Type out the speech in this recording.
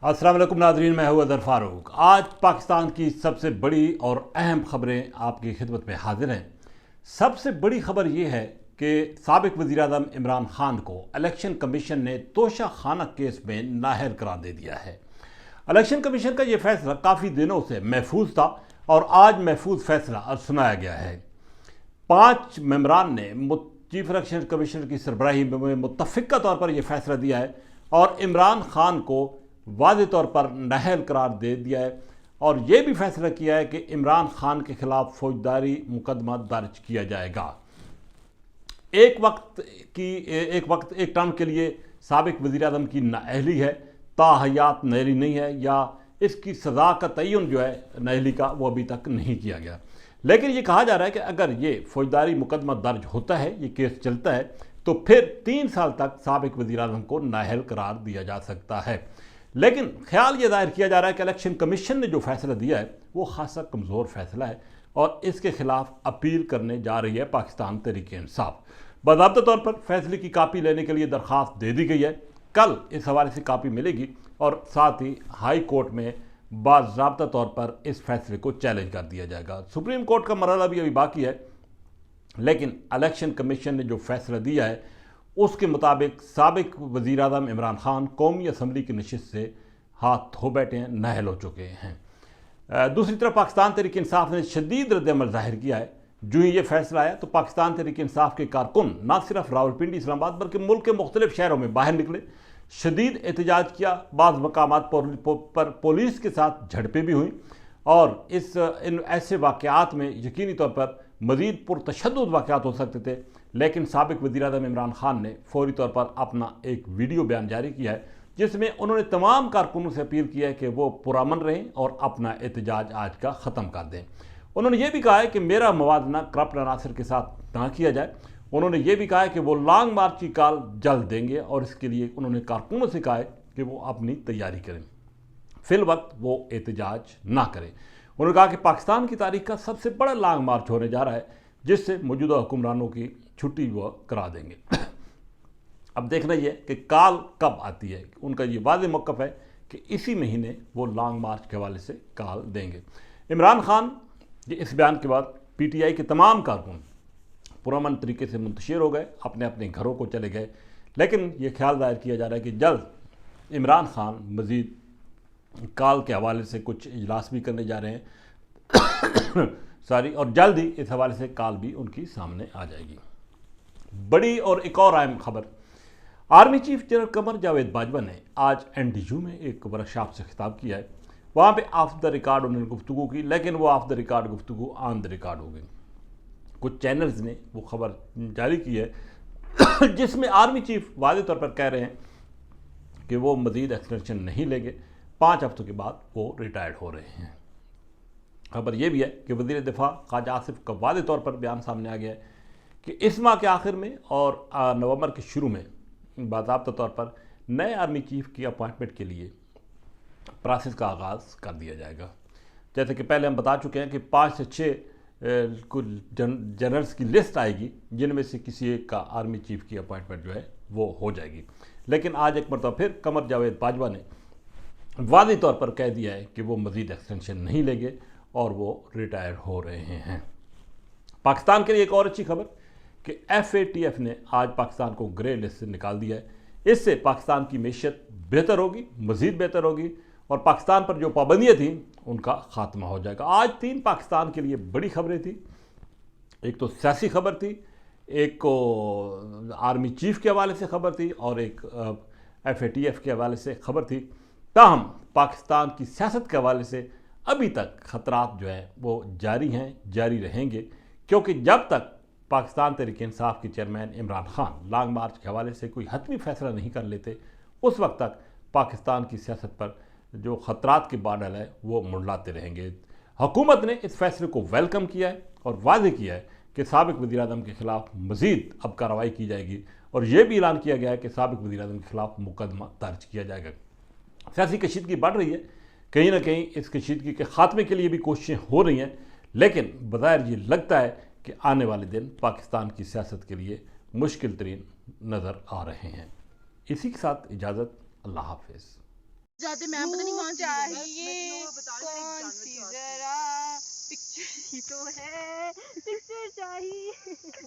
अस्सलाम वालेकुम नाज़रीन, मैं हूं अज़हर फ़ारूक। आज पाकिस्तान की सबसे बड़ी और अहम खबरें आपकी खिदमत में हाजिर हैं। सबसे बड़ी खबर यह है कि साबिक़ वज़ीर-ए-आज़म इमरान खान को इलेक्शन कमीशन ने तोशा खाना केस में नाअहल करार दे दिया है। इलेक्शन कमीशन का यह फैसला काफ़ी दिनों से महफूज था और आज महफूज फैसला सुनाया गया है। 5 मेंबरान ने चीफ इलेक्शन कमीशनर की सरबराही में मुत्तफ़िक़ा तौर पर यह फैसला दिया है और इमरान खान को वाज़ेह तौर पर नाअहल करार दे दिया है और ये भी फैसला किया है कि इमरान खान के खिलाफ फौजदारी मुकदमा दर्ज किया जाएगा। एक वक्त एक टर्म के लिए साबिक़ वज़ीर-ए-आज़म की नाअहली है, ताहयात नाअहली नहीं है, या इसकी सज़ा का तयन जो है नाअहली का वो अभी तक नहीं किया गया। लेकिन ये कहा जा रहा है कि अगर ये फौजदारी मुकदमा दर्ज होता है, ये केस चलता है, तो फिर 3 साल तक साबिक़ वज़ीर-ए-आज़म को नाअहल करार दिया जा सकता है। लेकिन ख्याल ये ज़ाहिर किया जा रहा है कि इलेक्शन कमीशन ने जो फैसला दिया है वो खासा कमज़ोर फैसला है और इसके खिलाफ अपील करने जा रही है पाकिस्तान तहरीक-ए-इंसाफ। बाज़ाब्ता तौर पर फैसले की कापी लेने के लिए दरख्वास्त दे दी गई है। कल इस हवाले से कापी मिलेगी और साथ ही हाई कोर्ट में बाज़ाब्ता तौर पर इस फैसले को चैलेंज कर दिया जाएगा। सुप्रीम कोर्ट का मरहला भी अभी बाकी है, लेकिन इलेक्शन कमीशन ने जो फैसला दिया है उसके मुताबिक साबिक़ वज़ीर-ए-आज़म इमरान खान कौमी असम्बली की नशिस्त से हाथ धो बैठे हैं, नाअहल हो चुके हैं। दूसरी तरफ पाकिस्तान तहरीक-ए-इंसाफ ने शदीद रद्द-ए-अमल ज़ाहिर किया है। जो ही ये फैसला आया तो पाकिस्तान तहरीक-ए-इंसाफ के कारकुन न सिर्फ रावलपिंडी इस्लामाबाद बल्कि मुल्क के मुख्तलिफ शहरों में बाहर निकले, शदीद एहतजाज किया, बाज़ मकामात पर पुलिस के साथ झड़पें भी हुई और इन ऐसे वाक़यात में यकीनी तौर पर मज़ीद पुरतशद्दुद वाक़यात हो सकते थे। लेकिन साबिक़ वज़ीर-ए-आज़म इमरान खान ने फौरी तौर पर अपना एक वीडियो बयान जारी किया है जिसमें उन्होंने तमाम कारकुनों से अपील की है कि वो पुरअमन रहें और अपना एहतजाज आज का ख़त्म कर दें। उन्होंने ये भी कहा है कि मेरा मवाजना करप्ट अनासर के साथ ना किया जाए। उन्होंने ये भी कहा है कि वो लॉन्ग मार्च की कॉल जल्द देंगे और इसके लिए उन्होंने कारकुनों से कहा है कि वो अपनी तैयारी करें, फिल वक्त वो एहतजाज ना करें। उन्होंने कहा कि पाकिस्तान की तारीख का सबसे बड़ा लॉन्ग मार्च होने जा रहा है जिससे मौजूदा हुक्मरानों की छुट्टी वो करा देंगे। अब देखना ये कि कॉल कब आती है। उनका ये वाज़ेह मौक़िफ़ है कि इसी महीने वो लॉन्ग मार्च के हवाले से कॉल देंगे। इमरान खान ये इस बयान के बाद PTI के तमाम कारकुन पुरअमन तरीके से मुंतशिर हो गए, अपने अपने घरों को चले गए। लेकिन ये ख्याल ज़ाहिर किया जा रहा है कि जल्द इमरान खान मज़ीद कॉल के हवाले से कुछ इजलास भी करने जा रहे हैं और जल्द ही इस हवाले से कॉल भी उनकी सामने आ जाएगी। बड़ी और एक और अहम खबर, army chief general Qamar Javed Bajwa ने आज NDU में एक वर्कशॉप से खिताब किया है। वहाँ पे ऑफ द रिकॉर्ड उन्होंने गुफ्तगू की, लेकिन वो ऑफ द रिकॉर्ड गुफ्तगू ऑन द रिकॉर्ड हो गई। कुछ चैनल्स ने वो खबर जारी की है जिसमें आर्मी चीफ वाज़ेह तौर पर कह रहे हैं कि वो मज़ीद एक्सटेंशन नहीं लेंगे, 5 हफ्तों के बाद वो रिटायर्ड हो रहे हैं। खबर यह भी है कि वज़ीर दिफा ख्वाजा आसिफ का वाज़ेह तौर पर बयान सामने आ गया है कि इस माह के आखिर में और नवंबर के शुरू में बाज़ाब्ता तौर पर नए आर्मी चीफ की अपॉइंटमेंट के लिए प्रोसेस का आगाज़ कर दिया जाएगा। जैसे कि पहले हम बता चुके हैं कि 5 से 6 कुछ जनरल्स की लिस्ट आएगी जिनमें से किसी एक का आर्मी चीफ की अपॉइंटमेंट जो है वो हो जाएगी। लेकिन आज एक मरतबा फिर कमर जावेद बाजवा ने वाज़ेह तौर पर कह दिया है कि वो मज़ीद एक्सटेंशन नहीं लेंगे और वो रिटायर हो रहे हैं। पाकिस्तान के लिए एक और अच्छी खबर कि FATF ने आज पाकिस्तान को ग्रे लिस्ट से निकाल दिया है। इससे पाकिस्तान की मैशियत बेहतर होगी, मज़ीद बेहतर होगी और पाकिस्तान पर जो पाबंदियाँ थीं उनका ख़ात्मा हो जाएगा। आज 3 पाकिस्तान के लिए बड़ी खबरें थी। एक तो सियासी खबर थी, एक को आर्मी चीफ के हवाले से खबर थी और एक FATF के हवाले से खबर थी। ताहम पाकिस्तान की सियासत के हवाले से अभी तक ख़तरात जो हैं वो जारी हैं, जारी रहेंगे, क्योंकि जब तक पाकिस्तान तहरीक-ए-इंसाफ के चेयरमैन इमरान खान लॉन्ग मार्च के हवाले से कोई हतमी फैसला नहीं कर लेते, उस वक्त तक पाकिस्तान की सियासत पर जो ख़तरात के बादल है वो मुंडलाते रहेंगे। हुकूमत ने इस फैसले को वेलकम किया है और वाज़ेह किया है कि साबिक़ वज़ीर-ए-आज़म के ख़िलाफ़ मज़ीद अब कार्रवाई की जाएगी और ये भी ऐलान किया गया है कि साबिक़ वज़ीर-ए-आज़म के ख़िलाफ़ मुकदमा दर्ज किया जाएगा। सियासी कशीदगी बढ़ रही है, कहीं ना कहीं इस कशीदगी के ख़ात्मे के लिए भी कोशिशें हो रही हैं, लेकिन बज़ाहिर ये लगता है कि आने वाले दिन पाकिस्तान की सियासत के लिए मुश्किल तरीन नज़र आ रहे हैं। इसी के साथ इजाज़त, अल्लाह हाफ़िज़। جاتے میں پتہ نہیں کون سی چاہیے کون سی ذرا پکچر ہی تو ہے پکچر چاہیے